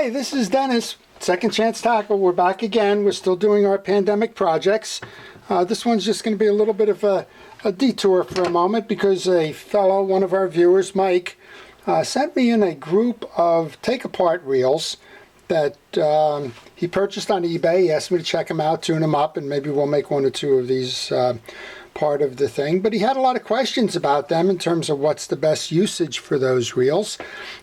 Hi, this is Dennis, Second Chance Tackle. We're back again. We're still doing our pandemic projects. This one's just going to be a little bit of a detour for a moment because a fellow, one of our viewers, Mike, sent me in a group of take-apart reels that he purchased on eBay. He asked me to check them out, tune them up, and maybe we'll make one or two of these part of the thing. But he had a lot of questions about them in terms of what's the best usage for those reels,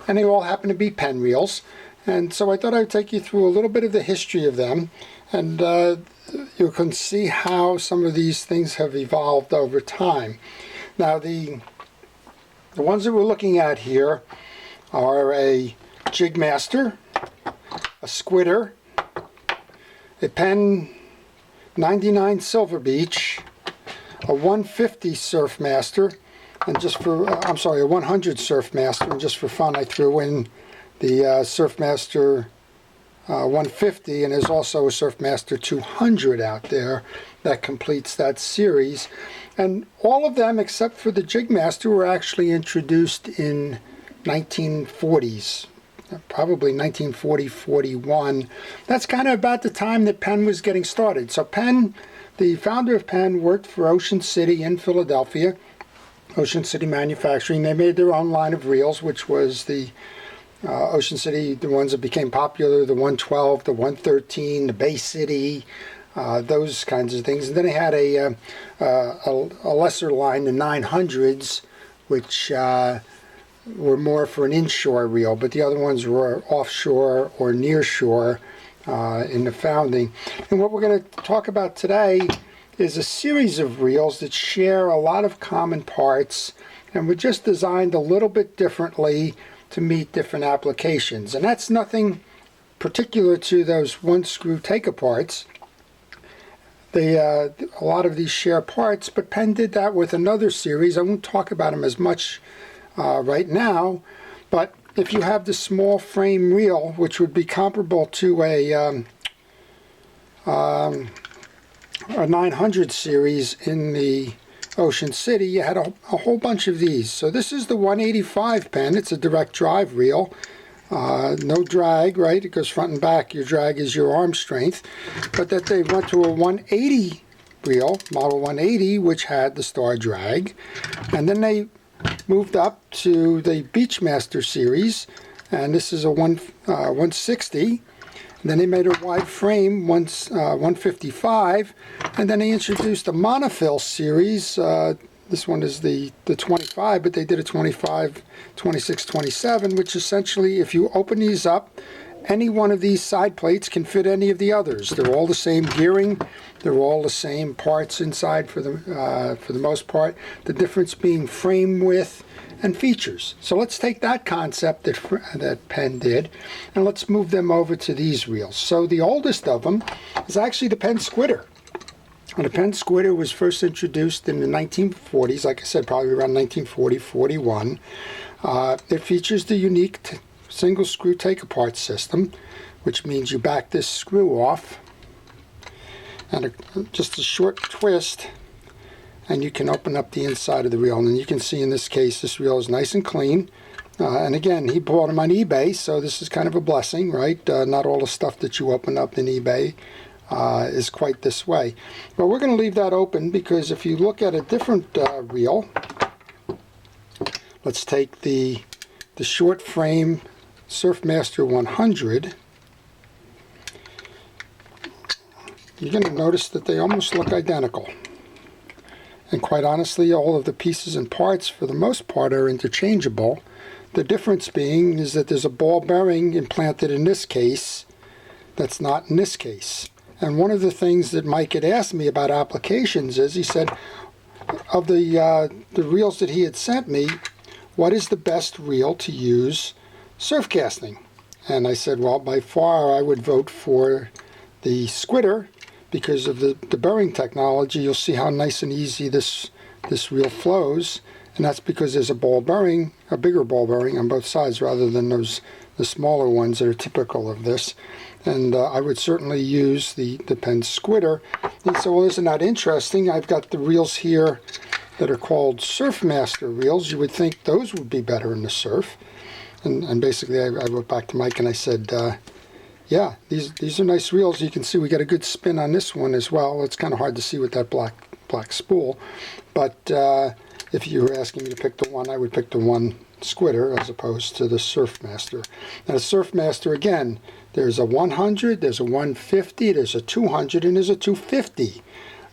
and they all happen to be Penn reels. And so I thought I'd take you through a little bit of the history of them, and you can see how some of these things have evolved over time. Now the ones that we're looking at here are a Jigmaster, a Squidder, a Penn 99 Silver Beach, a 150 Surfmaster, and just for, a 100 Surfmaster, and just for fun I threw in the Surfmaster 150, and there's also a Surfmaster 200 out there that completes that series. And all of them except for the Jigmaster were actually introduced in 1940s, probably 1940-41. That's kind of about the time that Penn was getting started. So Penn, the founder of Penn, worked for Ocean City in Philadelphia, Ocean City Manufacturing. They made their own line of reels, which was the Ocean City, the ones that became popular, the 112, the 113, the Bay City, those kinds of things. And then they had a lesser line, the 900s, which were more for an inshore reel, but the other ones were offshore or near shore in the founding. And what we're going to talk about today is a series of reels that share a lot of common parts and were just designed a little bit differently to meet different applications. And that's nothing particular to those one screw take-aparts. A lot of these share parts, but Penn did that with another series. I won't talk about them as much right now, but if you have the small frame reel, which would be comparable to a 900 series in the Ocean City, you had a whole bunch of these. So this is the 185 Penn. It's a direct drive reel. No drag, right? It goes front and back. Your drag is your arm strength. But that they went to a 180 reel, model 180, which had the star drag. And then they moved up to the Beachmaster series, and this is a 160. And then they made a wide frame 155, and then they introduced a monofill series. This one is the 25, but they did a 25, 26, 27, which essentially, if you open these up, any one of these side plates can fit any of the others. They're all the same gearing. They're all the same parts inside for the most part. The difference being frame width and features. So let's take that concept that Penn did, and let's move them over to these reels. So the oldest of them is actually the Penn Squidder. And the Penn Squidder was first introduced in the 1940s, like I said, probably around 1940-41. It features the unique single screw take-apart system, which means you back this screw off, and just a short twist, and you can open up the inside of the reel. And you can see in this case, this reel is nice and clean. And again, he bought them on eBay, so this is kind of a blessing, right? Not all the stuff that you open up in eBay is quite this way. But we're going to leave that open because if you look at a different reel, let's take the short frame Surfmaster 100. You're going to notice that they almost look identical. And quite honestly, all of the pieces and parts, for the most part, are interchangeable. The difference being is that there's a ball bearing implanted in this case that's not in this case. And one of the things that Mike had asked me about applications is, he said, of the reels that he had sent me, what is the best reel to use surf casting? And I said, well, by far I would vote for the Squidder, because of the bearing technology. You'll see how nice and easy this reel flows, and that's because there's a ball bearing, a bigger ball bearing on both sides rather than the smaller ones that are typical of this. And I would certainly use the Penn Squidder. And so, well, isn't that interesting? I've got the reels here that are called Surfmaster reels. You would think those would be better in the surf. And basically I wrote back to Mike and I said, yeah, these are nice reels. You can see we got a good spin on this one as well. It's kind of hard to see with that black spool, but if you were asking me to pick the one, I would pick the one Squidder as opposed to the Surfmaster. Now the Surfmaster, again, there's a 100, there's a 150, there's a 200, and there's a 250.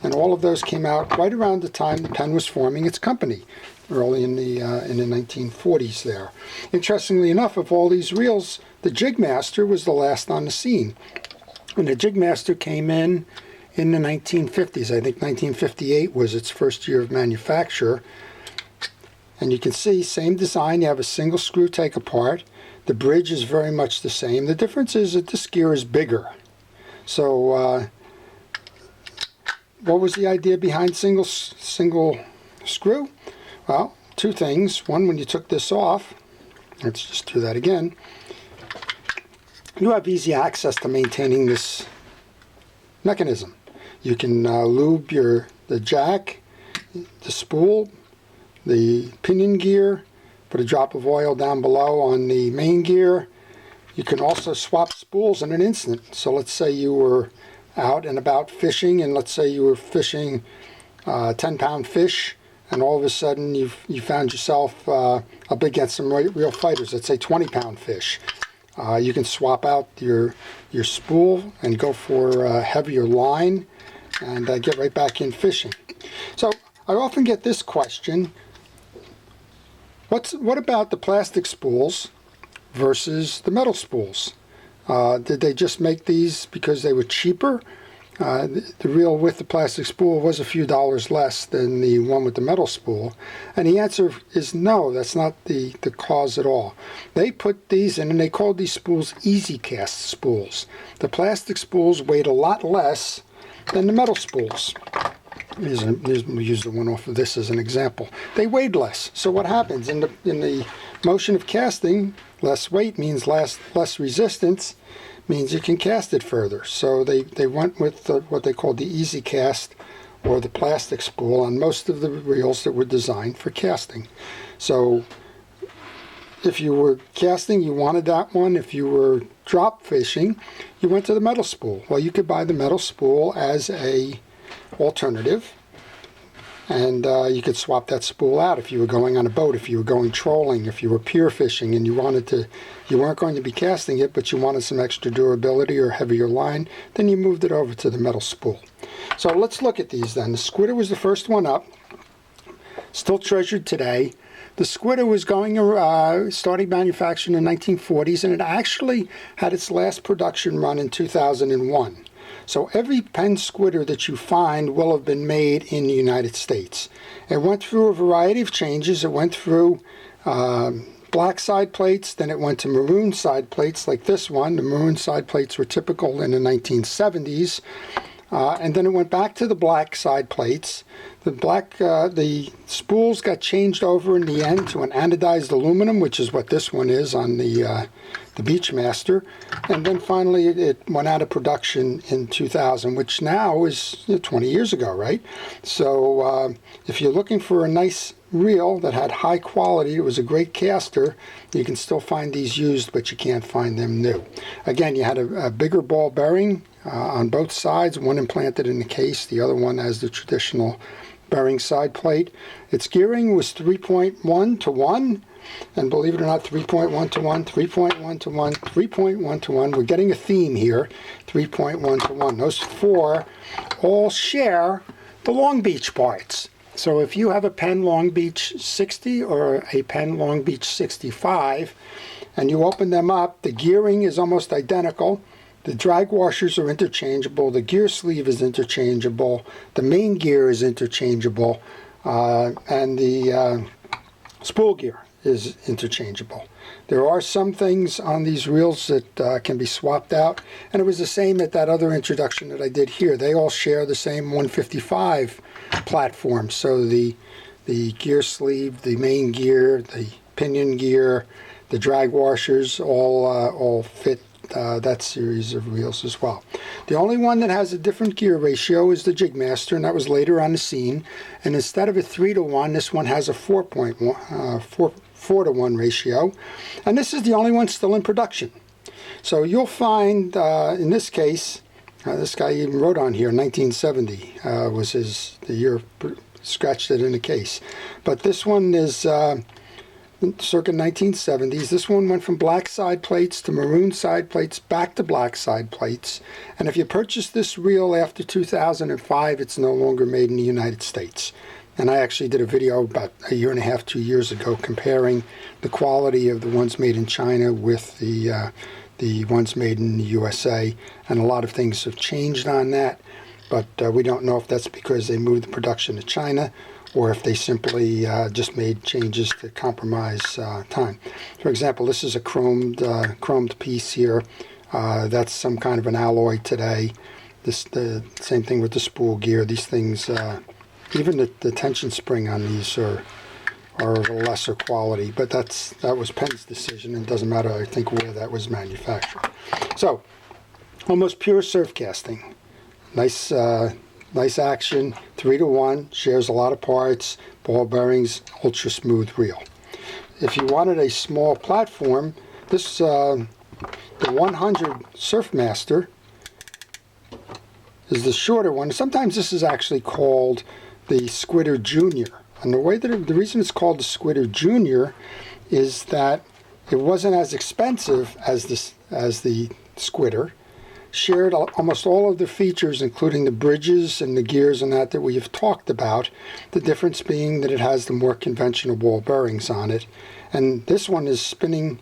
And all of those came out right around the time the Penn was forming its company, early in the 1940s there. Interestingly enough, of all these reels, the Jigmaster was the last on the scene. And the Jigmaster came in the 1950s. I think 1958 was its first year of manufacture. And you can see, same design, you have a single screw take apart. The bridge is very much the same. The difference is that this gear is bigger. So what was the idea behind single screw? Well, two things. One, when you took this off, let's just do that again, you have easy access to maintaining this mechanism. You can lube the jack, the spool, the pinion gear, put a drop of oil down below on the main gear. You can also swap spools in an instant. So let's say you were out and about fishing, and let's say you were fishing 10-pound fish, and all of a sudden you found yourself up against some real fighters, let's say 20-pound fish. You can swap out your spool and go for a heavier line and get right back in fishing. So I often get this question, what about the plastic spools versus the metal spools? Did they just make these because they were cheaper? The reel with the plastic spool was a few dollars less than the one with the metal spool. And the answer is no, that's not the cause at all. They put these in and they called these spools easy cast spools. The plastic spools weighed a lot less than the metal spools. We'll use the one off of this as an example. They weighed less. So what happens? In the motion of casting, less weight means less resistance, means you can cast it further. So they went with what they called the easy cast, or the plastic spool, on most of the reels that were designed for casting. So if you were casting, you wanted that one. If you were drop fishing, you went to the metal spool. Well, you could buy the metal spool as a alternative, and you could swap that spool out if you were going on a boat, if you were going trolling, if you were pier fishing and you weren't going to be casting it, but you wanted some extra durability or heavier line, then you moved it over to the metal spool. So let's look at these then. The Squidder was the first one up, still treasured today. The Squidder was starting manufacturing in the 1940s, and it actually had its last production run in 2001. So every Penn Squidder that you find will have been made in the United States. It went through a variety of changes. It went through black side plates, then it went to maroon side plates like this one. The maroon side plates were typical in the 1970s. And then it went back to the black side plates. The spools got changed over in the end to an anodized aluminum, which is what this one is on the Beachmaster. And then finally it went out of production in 2000, which now is 20 years ago, right? So if you're looking for a nice reel that had high quality, it was a great caster, you can still find these used, but you can't find them new. Again, you had a bigger ball bearing on both sides, one implanted in the case, the other one as the traditional bearing side plate. Its gearing was 3.1 to 1, and believe it or not, 3.1 to 1, 3.1 to 1, 3.1 to 1. We're getting a theme here, 3.1 to 1. Those four all share the Long Beach parts. So if you have a Penn Long Beach 60 or a Penn Long Beach 65, and you open them up, the gearing is almost identical. The drag washers are interchangeable, the gear sleeve is interchangeable, the main gear is interchangeable, and the spool gear is interchangeable. There are some things on these reels that can be swapped out, and it was the same at that other introduction that I did here. They all share the same 155 platform, so the gear sleeve, the main gear, the pinion gear, the drag washers all fit that series of reels as well. The only one that has a different gear ratio is the Jigmaster, and that was later on the scene. And instead of a 3 to 1, this one has a 4.1 4-to-1 ratio. And this is the only one still in production. So you'll find, in this case, this guy even wrote on here, 1970 was the year, scratched it in the case. But this one is circa 1970s. This one went from black side plates to maroon side plates back to black side plates. And if you purchase this reel after 2005, it's no longer made in the United States. And I actually did a video about a year and a half, 2 years ago, comparing the quality of the ones made in China with the ones made in the USA. And a lot of things have changed on that. But we don't know if that's because they moved the production to China or if they simply just made changes to compromise time. For example, this is a chromed piece here. That's some kind of an alloy today. The same thing with the spool gear. These things, even the tension spring on these are of a lesser quality. But that was Penn's decision, and it doesn't matter, I think, where that was manufactured. So, almost pure surf casting. Nice action, 3-to-1, shares a lot of parts, ball bearings, ultra smooth reel. If you wanted a small platform, this the 100 Surfmaster is the shorter one. Sometimes this is actually called the Squidder Junior. And the reason it's called the Squidder Junior is that it wasn't as expensive as the Squidder. Shared almost all of the features, including the bridges and the gears and that we have talked about. The difference being that it has the more conventional ball bearings on it. And this one is spinning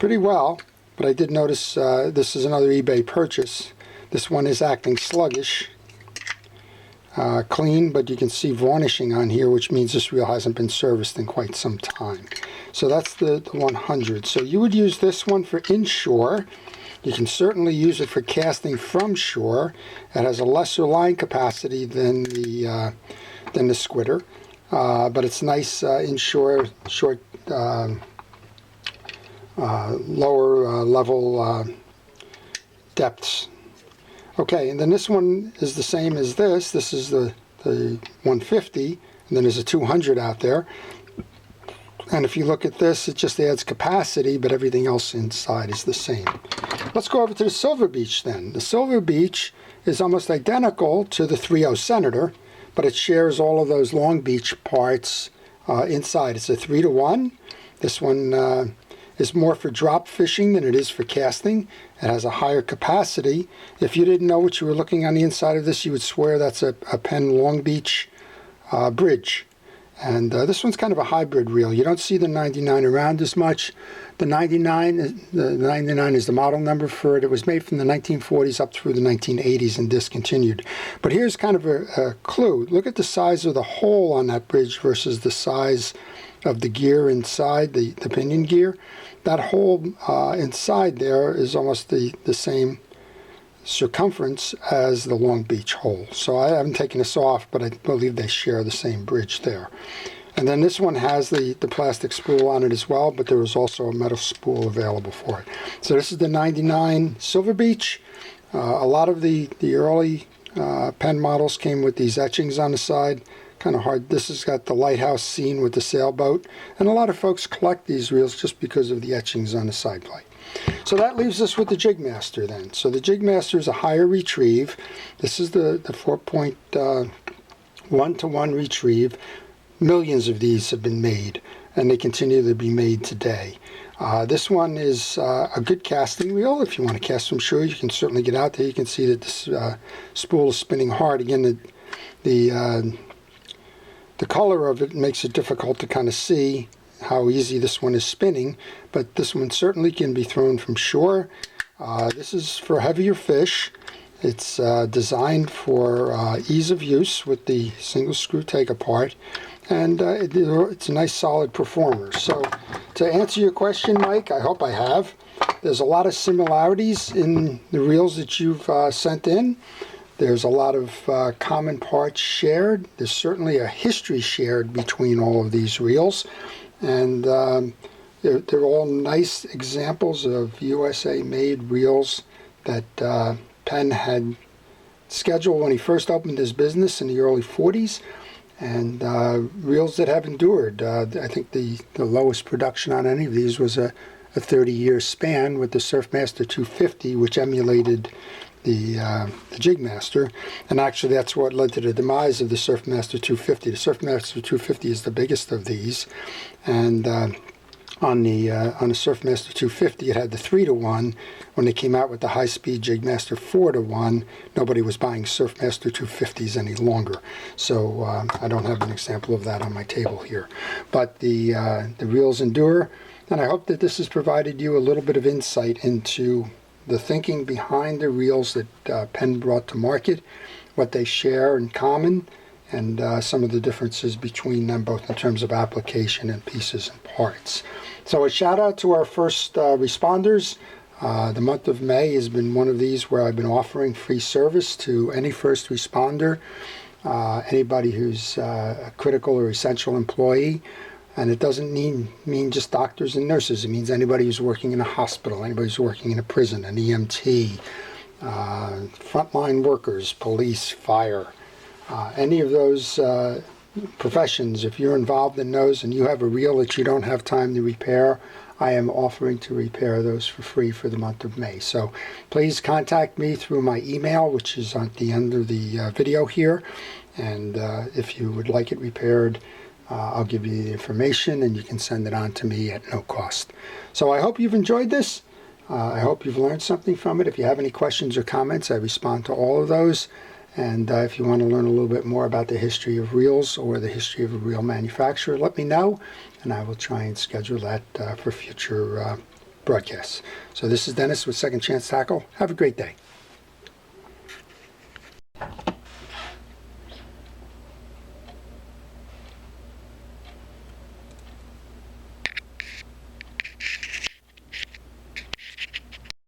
pretty well, but I did notice this is another eBay purchase. This one is acting sluggish. Clean, but you can see varnishing on here, which means this reel hasn't been serviced in quite some time. So that's the 100. So you would use this one for inshore. You can certainly use it for casting from shore. It has a lesser line capacity than the Squidder, but it's nice inshore, short, lower level depths. Okay, and then this one is the same as this. This is the 150, and then there's a 200 out there. And if you look at this, it just adds capacity, but everything else inside is the same. Let's go over to the Silver Beach then. The Silver Beach is almost identical to the 3.0 Senator, but it shares all of those Long Beach parts inside. It's a 3-to-1. This one is more for drop fishing than it is for casting. It has a higher capacity. If you didn't know what you were looking on the inside of this, you would swear that's a Penn Long Beach bridge. And this one's kind of a hybrid reel. You don't see the 99 around as much. The 99 is the model number for it. It was made from the 1940s up through the 1980s and discontinued. But here's kind of a clue. Look at the size of the hole on that bridge versus the size of the gear inside, the pinion gear. That hole inside there is almost the same circumference as the Long Beach hole. So I haven't taken this off, but I believe they share the same bridge there. And then this one has the plastic spool on it as well, but there is also a metal spool available for it. So this is the 99 Silver Beach. A lot of the early Penn models came with these etchings on the side. Kind of hard. This has got the lighthouse scene with the sailboat. And a lot of folks collect these reels just because of the etchings on the side plate. So that leaves us with the Jigmaster then. So the Jigmaster is a higher retrieve. This is the 4.1-to-1 retrieve. Millions of these have been made, and they continue to be made today. This one is a good casting reel. If you want to cast from shore, you can certainly get out there. You can see that this spool is spinning hard. Again, the color of it makes it difficult to kind of see how easy this one is spinning, but this one certainly can be thrown from shore. This is for heavier fish. It's designed for ease of use with the single screw take apart, and it's a nice solid performer. So to answer your question, Mike, I hope I have. There's a lot of similarities in the reels that you've sent in. There's a lot of common parts shared. There's certainly a history shared between all of these reels. And they're all nice examples of USA-made reels that Penn had scheduled when he first opened his business in the early 40s. and reels that have endured. I think the lowest production on any of these was a 30-year span with the Surfmaster 250, which emulated the Jigmaster, and actually that's what led to the demise of the Surfmaster 250. The Surfmaster 250 is the biggest of these, and on the Surfmaster 250 it had the 3-to-1. When they came out with the high-speed Jigmaster 4-to-1, nobody was buying Surfmaster 250s any longer. So I don't have an example of that on my table here. But the reels endure, and I hope that this has provided you a little bit of insight into the thinking behind the reels that Penn brought to market, what they share in common, and some of the differences between them, both in terms of application and pieces and parts. So a shout out to our first responders. The month of May has been one of these where I've been offering free service to any first responder, anybody who's a critical or essential employee. And it doesn't mean just doctors and nurses. It means anybody who's working in a hospital, anybody who's working in a prison, an EMT, frontline workers, police, fire, any of those professions. If you're involved in those and you have a reel that you don't have time to repair, I am offering to repair those for free for the month of May. So please contact me through my email, which is at the end of the video here. And if you would like it repaired, I'll give you the information and you can send it on to me at no cost. So I hope you've enjoyed this. I hope you've learned something from it. If you have any questions or comments, I respond to all of those. And if you want to learn a little bit more about the history of reels or the history of a reel manufacturer, let me know, and I will try and schedule that for future broadcasts. So this is Dennis with Second Chance Tackle. Have a great day.